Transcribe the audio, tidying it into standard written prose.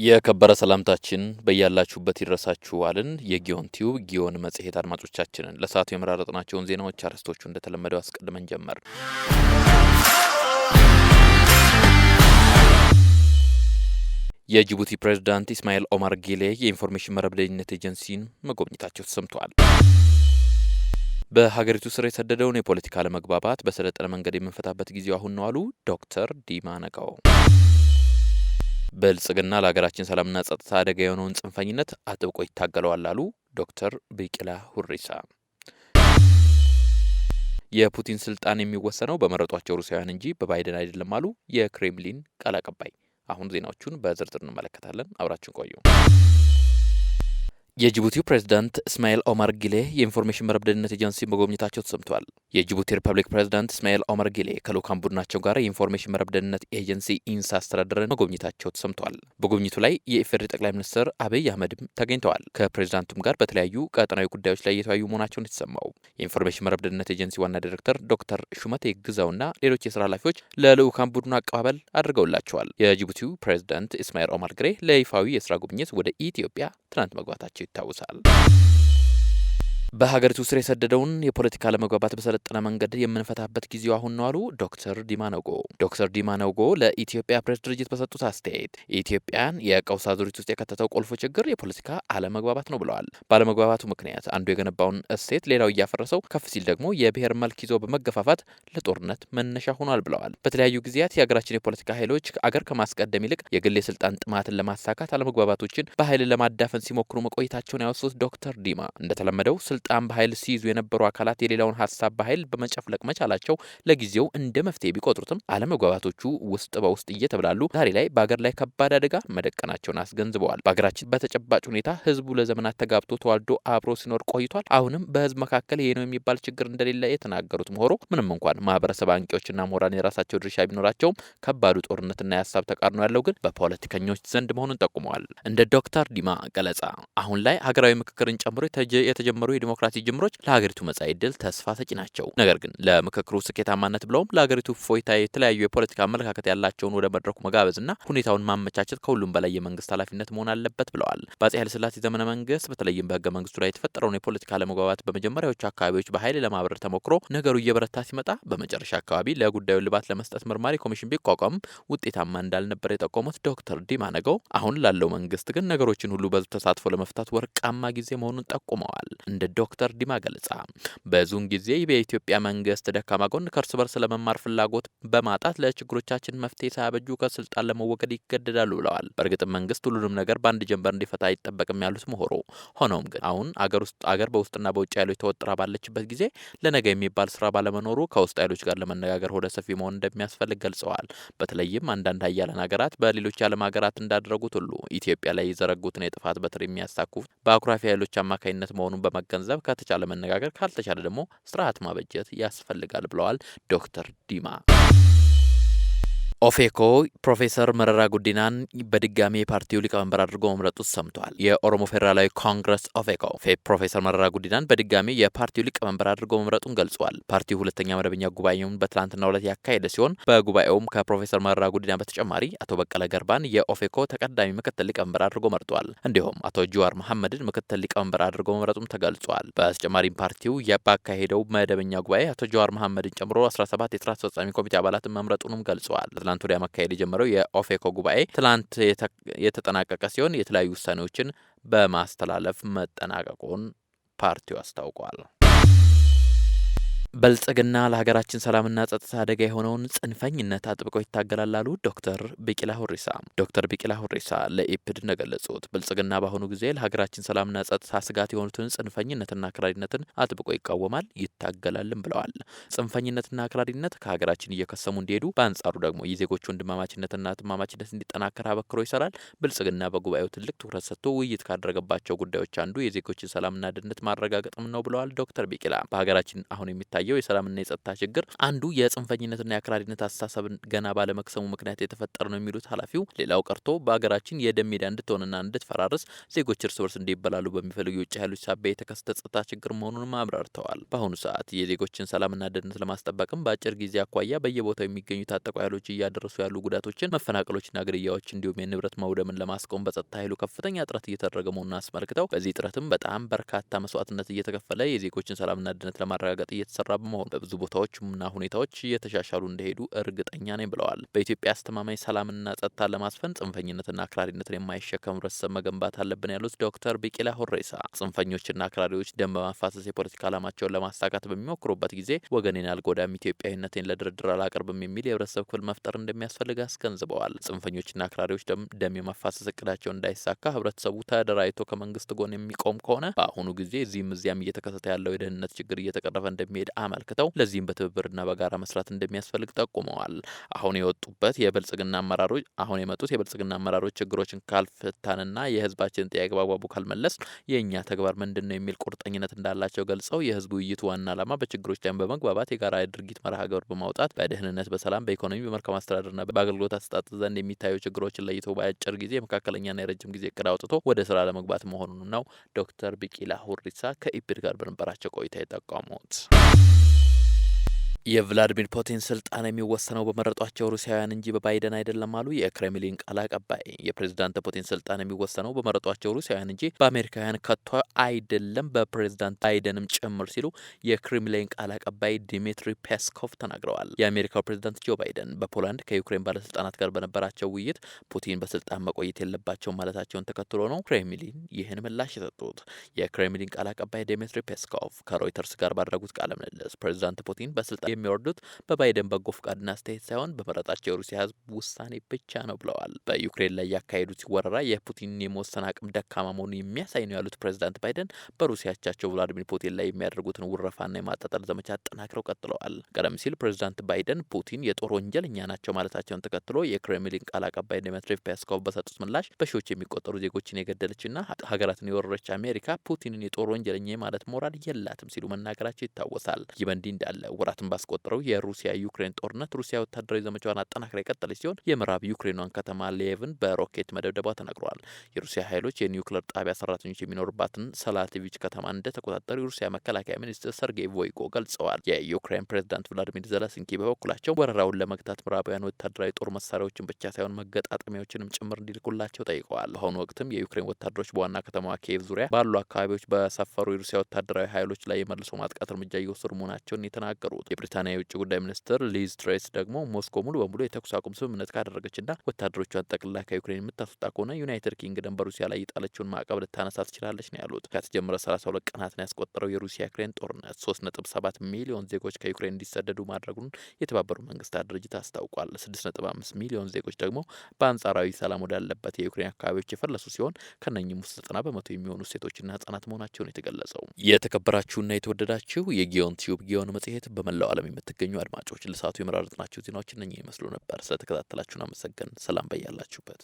የከበረ ሰላምታችን በያላችሁበት ይድረሳችሁ አልን። የጊዮን ቲዩብ ጊዮን መጽሔት አድማጮቻችንን ለሰዓቱ የመራረጥናቸውን ዜናዎች አርዕስቶቹ እንደተለመደው አስቀድመን ጀመር። የጅቡቲ ፕሬዝዳንት ኢስማኤል ኦማር ጌሌ የኢንፎርሜሽን መረብ ደህንነት ኤጀንሲን መጎብኘታቸው ተሰምቷል። በሀገሪቱ ስር የሰደደውን የፖለቲካ አለመግባባት በሰለጠነ መንገድ የምንፈታበት ጊዜው አሁን ነው አሉ ዶክተር ዲማ ነጋው። ብልጽግና ለሀገራችን ሰላምና ጸጥታ አደጋ የሆነውን ጽንፈኝነት አጥብቆ ይታገለዋል አሉ ዶክተር ቢቂላ ሁሪሳ። የፑቲን ስልጣን የሚወሰነው በመረጧቸው ሩሲያውያን እንጂ በባይደን አይደለም አሉ የክሬምሊን ቃል አቀባይ። አሁን ዜናዎቹን በዝርዝር እንመለከታለን። አብራችን ቆዩ። የጅቡቲው ፕሬዝዳንት ኢስማኤል ኦማር ጊሌ የኢንፎርሜሽን መረብ ደህንነት ኤጀንሲ መጎብኘታቸው ተሰምቷል። የጅቡቲ ሪፐብሊክ ፕሬዝዳንት ኢስማኤል ኦማር ጊሌ ከልኡካን ቡድናቸው ጋር የኢንፎርሜሽን መረብ ደህንነት ኤጀንሲ ኢንሳ አስተዳደርን መጎብኘታቸው ተሰምቷል። በጉብኝቱ ላይ የኢፌዴሪ ጠቅላይ ሚኒስትር አብይ አህመድም ተገኝተዋል። ከፕሬዝዳንቱም ጋር በተለያዩ ቀጠናዊ ጉዳዮች ላይ የተወያዩ መሆናቸውን የተሰማው የኢንፎርሜሽን መረብ ደህንነት ኤጀንሲ ዋና ዳይሬክተር ዶክተር ሹመቴ ግዛውና ሌሎች የስራ ኃላፊዎች ለልኡካን ቡድኑ አቀባበል አድርገውላቸዋል። የጅቡቲው ፕሬዝዳንት ኢስማኤል ኦማር ጊሌ ለይፋዊ የስራ ጉብኝት ወደ ኢትዮጵያ ትናንት መግባታቸው ይታወሳል። በሀገሪቱ ስር የሰደደውን የፖለቲካ አለመግባባት በሰለጠነ መንገድ የምንፈታበት ጊዜው አሁን ነው አሉ ዶክተር ዲማ ነጎ። ዶክተር ዲማ ነጎ ለኢትዮጵያ ፕሬስ ድርጅት በሰጡት አስተያየት የኢትዮጵያን የቀውስ አዙሪት ውስጥ የከተተው ቁልፉ ችግር የፖለቲካ አለመግባባት ነው ብለዋል። ባለመግባባቱ ምክንያት አንዱ የገነባውን እሴት ሌላው እያፈረሰው፣ ከፍ ሲል ደግሞ የብሔር መልክ ይዞ በመገፋፋት ለጦርነት መነሻ ሆኗል ብለዋል። በተለያዩ ጊዜያት የሀገራችን የፖለቲካ ኃይሎች አገር ከማስቀደም ይልቅ የግል የስልጣን ጥማትን ለማሳካት አለመግባባቶችን በኃይል ለማዳፈን ሲሞክሩ መቆየታቸውን ያወሱት ዶክተር ዲማ እንደተለመደው ስልጣን በኃይል ሲይዙ የነበሩ አካላት የሌላውን ሀሳብ በኃይል በመጨፍለቅ መቻላቸው ለጊዜው እንደ መፍትሄ ቢቆጥሩትም አለመግባባቶቹ ውስጥ በውስጥ እየተብላሉ ዛሬ ላይ በአገር ላይ ከባድ አደጋ መደቀናቸውን አስገንዝበዋል። በሀገራችን በተጨባጭ ሁኔታ ህዝቡ ለዘመናት ተጋብቶ ተዋልዶ አብሮ ሲኖር ቆይቷል። አሁንም በህዝብ መካከል ይሄ ነው የሚባል ችግር እንደሌለ የተናገሩት ምሁሩ ምንም እንኳን ማህበረሰብ አንቂዎችና ምሁራን የራሳቸው ድርሻ ቢኖራቸውም ከባዱ ጦርነትና የሀሳብ ተቃርኖ ያለው ግን በፖለቲከኞች ዘንድ መሆኑን ጠቁመዋል። እንደ ዶክተር ዲማ ገለጻ አሁን ላይ ሀገራዊ ምክክርን ጨምሮ የተጀመሩ የዲሞክራሲ ጅምሮች ለሀገሪቱ መጻኢ ዕድል ተስፋ ሰጪ ናቸው። ነገር ግን ለምክክሩ ስኬታማነት ብለውም ለሀገሪቱ ፎይታ የተለያዩ የፖለቲካ አመለካከት ያላቸውን ወደ መድረኩ መጋበዝና ሁኔታውን ማመቻቸት ከሁሉም በላይ የመንግስት ኃላፊነት መሆን አለበት ብለዋል። በአፄ ኃይለሥላሴ ዘመነ መንግስት በተለይም በህገ መንግስቱ ላይ የተፈጠረውን የፖለቲካ አለመግባባት በመጀመሪያዎቹ አካባቢዎች በኃይል ለማብረር ተሞክሮ ነገሩ እየበረታ ሲመጣ በመጨረሻ አካባቢ ለጉዳዩ ልባት ለመስጠት መርማሪ ኮሚሽን ቢቋቋም ውጤታማ እንዳልነበር የጠቆሙት ዶክተር ዲማ ነጋው አሁን ላለው መንግስት ግን ነገሮችን ሁሉ በህዝብ ተሳትፎ ለመፍታት ወርቃማ ጊዜ መሆኑን ጠቁመዋል። እንደ ዶክተር ዲማ ገለጻ በዙን ጊዜ በኢትዮጵያ መንግስት ደካማ ጎን ከእርስ በርስ ለመማር ፍላጎት በማጣት ለችግሮቻችን መፍትሄ ሳያበጁ ከስልጣን ለመወገድ ይገደዳሉ ብለዋል። በእርግጥም መንግስት ሁሉንም ነገር በአንድ ጀንበር እንዲፈታ አይጠበቅም ያሉት ምሁሩ፣ ሆኖም ግን አሁን አገር በውስጥና በውጭ ኃይሎች ተወጥራ ባለችበት ጊዜ ለነገ የሚባል ስራ ባለመኖሩ ከውስጥ ኃይሎች ጋር ለመነጋገር ወደ ሰፊ መሆን እንደሚያስፈልግ ገልጸዋል። በተለይም አንዳንድ ሀያላን ሀገራት በሌሎች የዓለም ሀገራት እንዳደረጉት ሁሉ ኢትዮጵያ ላይ የዘረጉትን የጥፋት በትር የሚያሳኩት በአኩራፊ ኃይሎች አማካኝነት መሆኑን በመገንዘብ ከተቻለ መነጋገር ካልተቻለ ደግሞ ስርዓት ማበጀት ያስፈልጋል ብለዋል ዶክተር ዲማ። ኦፌኮ ፕሮፌሰር መረራ ጉዲናን በድጋሚ የፓርቲው ሊቀመንበር አድርጎ መምረጡ ሰምቷል። የኦሮሞ ፌዴራላዊ ኮንግረስ ኦፌኮ ፕሮፌሰር መረራ ጉዲናን በድጋሚ የፓርቲው ሊቀመንበር አድርጎ መምረጡን ገልጿል። ፓርቲው ሁለተኛ መደበኛ ጉባኤውን በትናንትናው ዕለት ያካሄደ ሲሆን በጉባኤውም ከፕሮፌሰር መረራ ጉዲና በተጨማሪ አቶ በቀለ ገርባን የኦፌኮ ተቀዳሚ ምክትል ሊቀመንበር አድርጎ መርጧል። እንዲሁም አቶ ጅዋር መሐመድን ምክትል ሊቀመንበር አድርጎ መምረጡም ተገልጿል። በተጨማሪም ፓርቲው ባካሄደው መደበኛ ጉባኤ አቶ ጅዋር መሐመድን ጨምሮ 17 የስራ አስፈጻሚ ኮሚቴ አባላትን መምረጡንም ገልጿል። ትላንት ወዲያ መካሄድ የጀመረው የኦፌኮ ጉባኤ ትላንት የተጠናቀቀ ሲሆን የተለያዩ ውሳኔዎችን በማስተላለፍ መጠናቀቁን ፓርቲው አስታውቋል። ብልጽግና ለሀገራችን ሰላምና ጸጥታ አደጋ የሆነውን ጽንፈኝነት አጥብቀው ይታገላል አሉ ዶክተር ቢቂላ ሁሪሳ። ዶክተር ቢቂላ ሁሪሳ ለኢፕድ እንደገለጹት ብልጽግና በአሁኑ ጊዜ ለሀገራችን ሰላምና ጸጥታ ስጋት የሆኑትን ጽንፈኝነትና አክራሪነትን አጥብቆ ይቃወማል፣ ይታገላልም ብለዋል። ጽንፈኝነትና አክራሪነት ከሀገራችን እየከሰሙ እንዲሄዱ፣ በአንጻሩ ደግሞ የዜጎች ወንድማማችነትና ትማማችነት እንዲጠናከር አበክሮ ይሰራል። ብልጽግና በጉባኤው ትልቅ ትኩረት ሰጥቶ ውይይት ካደረገባቸው ጉዳዮች አንዱ የዜጎችን ሰላምና ደህንነት ማረጋገጥም ነው ብለዋል ዶክተር ቢቂላ። በሀገራችን አሁን የሚታይ የሚታየው የሰላምና የጸጥታ ችግር አንዱ የጽንፈኝነትና የአክራሪነት አስተሳሰብን ገና ባለመክሰሙ ምክንያት የተፈጠረ ነው የሚሉት ኃላፊው ሌላው ቀርቶ በሀገራችን የደም ሜዳ እንድትሆንና እንድትፈራርስ ዜጎች እርስ በርስ እንዲበላሉ በሚፈልጉ የውጭ ኃይሎች ሳቢያ የተከሰተ ጸጥታ ችግር መሆኑንም አብራርተዋል። በአሁኑ ሰዓት የዜጎችን ሰላምና ደህንነት ለማስጠበቅም በአጭር ጊዜ አኳያ በየቦታው የሚገኙ ታጠቁ ኃይሎች እያደረሱ ያሉ ጉዳቶችን፣ መፈናቀሎችና ግድያዎች እንዲሁም የንብረት መውደምን ለማስቆም በጸጥታ ኃይሉ ከፍተኛ ጥረት እየተደረገ መሆኑን አስመልክተው በዚህ ጥረትም በጣም በርካታ መስዋዕትነት እየተከፈለ የዜጎችን ሰላምና ደህንነት ለማረጋገጥ እየተሰራ በመሆኑ በብዙ ቦታዎችና ሁኔታዎች እየተሻሻሉ እንደሄዱ እርግጠኛ ነኝ ብለዋል። በኢትዮጵያ አስተማማኝ ሰላምና ጸጥታ ለማስፈን ጽንፈኝነትና አክራሪነትን የማይሸከም ህብረተሰብ መገንባት አለብን ያሉት ዶክተር ቢቂላ ሁሬሳ ጽንፈኞችና አክራሪዎች ደም በማፋሰስ የፖለቲካ ዓላማቸውን ለማሳካት በሚሞክሩበት ጊዜ ወገኔን አልጎዳም፣ ኢትዮጵያዊነቴን ለድርድር አላቀርብም የሚል የህብረተሰብ ክፍል መፍጠር እንደሚያስፈልግ አስገንዝበዋል። ጽንፈኞችና አክራሪዎች ደም የማፋሰስ እቅዳቸው እንዳይሳካ ህብረተሰቡ ተደራጅቶ ከመንግስት ጎን የሚቆም ከሆነ በአሁኑ ጊዜ እዚህም እዚያም እየተከሰተ ያለው የደህንነት ችግር እየተቀረፈ እንደሚሄድ አመልክተው ለዚህም በትብብርና በጋራ መስራት እንደሚያስፈልግ ጠቁመዋል። አሁን የመጡት የብልጽግና አመራሮች ችግሮችን ካልፈታንና የህዝባችንን ጥያቄ በአግባቡ ካልመለስ የእኛ ተግባር ምንድን ነው የሚል ቁርጠኝነት እንዳላቸው ገልጸው የህዝቡ ውይይቱ ዋና ዓላማ በችግሮች ላይ በመግባባት የጋራ ድርጊት መርሃ ግብር በማውጣት በደህንነት፣ በሰላም፣ በኢኮኖሚ፣ በመልካም አስተዳደርና በአገልግሎት አሰጣጥ ዘንድ የሚታዩ ችግሮችን ለይቶ በአጭር ጊዜ መካከለኛና የረጅም ጊዜ እቅድ አውጥቶ ወደ ስራ ለመግባት መሆኑን ነው ዶክተር ቢቂላ ሁሪሳ ከኢፕድ ጋር በነበራቸው ቆይታ የጠቆሙት። የቭላዲሚር ፑቲን ስልጣን የሚወሰነው በመረጧቸው ሩሲያውያን እንጂ በባይደን አይደለም አሉ የክሬምሊን ቃል አቀባይ። የፕሬዝዳንት ፑቲን ስልጣን የሚወሰነው በመረጧቸው ሩሲያውያን እንጂ በአሜሪካውያን ከቶ አይደለም በፕሬዝዳንት ባይደንም ጭምር ሲሉ የክሬምሊን ቃል አቀባይ ዲሚትሪ ፔስኮቭ ተናግረዋል። የአሜሪካው ፕሬዝዳንት ጆ ባይደን በፖላንድ ከዩክሬን ባለስልጣናት ጋር በነበራቸው ውይይት ፑቲን በስልጣን መቆየት የለባቸውም ማለታቸውን ተከትሎ ነው ክሬምሊን ይህን ምላሽ የሰጡት። የክሬምሊን ቃል አቀባይ ዲሚትሪ ፔስኮቭ ከሮይተርስ ጋር ባደረጉት ቃለ ምልልስ ፕሬዝዳንት ፑቲን በስልጣን የሚወርዱት በባይደን በጎ ፍቃድና አስተያየት ሳይሆን በመረጣቸው የሩሲያ ሕዝብ ውሳኔ ብቻ ነው ብለዋል። በዩክሬን ላይ ያካሄዱት ወረራ የፑቲን የመወሰን አቅም ደካማ መሆኑን የሚያሳይ ነው ያሉት ፕሬዝዳንት ባይደን በሩሲያ አቻቸው ቭላዲሚር ፑቲን ላይ የሚያደርጉትን ውረፋና የማጣጣል ዘመቻ አጠናክረው ቀጥለዋል። ቀደም ሲል ፕሬዝዳንት ባይደን ፑቲን የጦር ወንጀለኛ ናቸው ማለታቸውን ተከትሎ የክሬምሊን ቃል አቀባይ ዲሚትሪ ፔስኮቭ በሰጡት ምላሽ በሺዎች የሚቆጠሩ ዜጎችን የገደለችና ሀገራትን የወረረች አሜሪካ ፑቲንን የጦር ወንጀለኛ ማለት ሞራል የላትም ሲሉ መናገራቸው ይታወሳል። ይህ በእንዲህ እንዳለ ወራትን ባስቆጠረው የሩሲያ ዩክሬን ጦርነት ሩሲያ ወታደራዊ ዘመቻዋን አጠናክራ የቀጠለች ሲሆን የምዕራብ ዩክሬኗን ከተማ ሌቭን በሮኬት መደብደቧ ተነግሯል። የሩሲያ ኃይሎች የኒውክሌር ጣቢያ ሰራተኞች የሚኖሩባትን ሰላቲቪች ከተማ እንደተቆጣጠሩ የሩሲያ መከላከያ ሚኒስትር ሰርጌይ ቮይኮ ገልጸዋል። የዩክሬን ፕሬዝዳንት ቭላዲሚር ዘለንስኪ በበኩላቸው ወረራውን ለመግታት ምዕራባውያን ወታደራዊ ጦር መሳሪያዎችን ብቻ ሳይሆን መገጣጠሚያዎችንም ጭምር እንዲልኩላቸው ጠይቀዋል። በአሁኑ ወቅትም የዩክሬን ወታደሮች በዋና ከተማዋ ኪየቭ ዙሪያ ባሉ አካባቢዎች በሰፈሩ የሩሲያ ወታደራዊ ኃይሎች ላይ የመልሶ ማጥቃት እርምጃ እየወሰዱ መሆናቸውን የተናገሩት የብሪታንያ የውጭ ጉዳይ ሚኒስትር ሊዝ ትሬስ ደግሞ ሞስኮ ሙሉ በሙሉ የተኩስ አቁም ስምምነት ካደረገችና ወታደሮቿን ጠቅልላ ከዩክሬን የምታስወጣ ከሆነ ዩናይትድ ኪንግደም በሩሲያ ላይ የጣለችውን ማዕቀብ ልታነሳ ትችላለች ነው ያሉት። ከተጀመረ 32 ቀናትን ያስቆጠረው የሩሲያ ዩክሬን ጦርነት 3.7 ሚሊዮን ዜጎች ከዩክሬን እንዲሰደዱ ማድረጉን የተባበሩት መንግስታት ድርጅት አስታውቋል። 6.5 ሚሊዮን ዜጎች ደግሞ በአንጻራዊ ሰላም ወዳለበት የዩክሬን አካባቢዎች የፈለሱ ሲሆን ከነኚህም ውስጥ 90 በመቶ የሚሆኑ ሴቶችና ህጻናት መሆናቸውን የተገለጸው። የተከበራችሁና የተወደዳችሁ የጊዮን ቲዩብ ጊዮን መጽሔት በመላው ዓለም የምትገኙ አድማጮች ለሰዓቱ የመራረጥናቸው ዜናዎች እነኚህ ይመስሉ ነበር። ስለተከታተላችሁን አመሰገን። ሰላም በያላችሁበት።